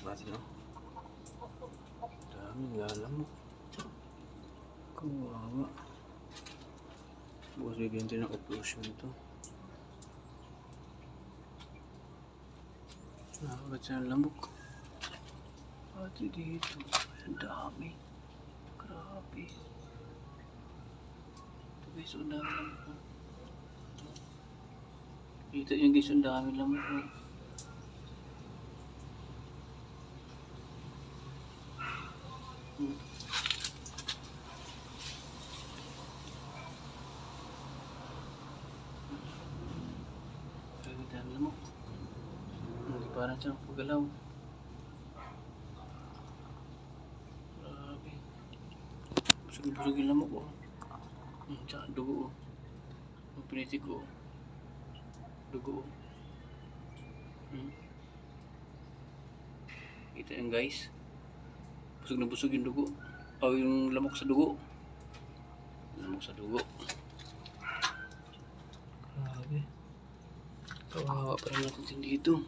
natin, no? Daming lalamok. Kawawa. Bukas bigyan din ng occlusion to. Nakagat siya ng lamok. Pati dito. Ang dami. Grabe. Ito guys, ang dami lamok. Dito yung guys, ang dami lamok. Ang lamok. Hindi parang siyang pagalaw. Grabe. Busog-busog yung lamok, oh. Tsaka dugo, oh. Ang pinitik, oh. Dugo, oh. Kita yan guys. Busog na busog yung dugo. O yung lamok sa dugo. Lamok sa dugo. Grabe. Kawawa pa rin natin dito.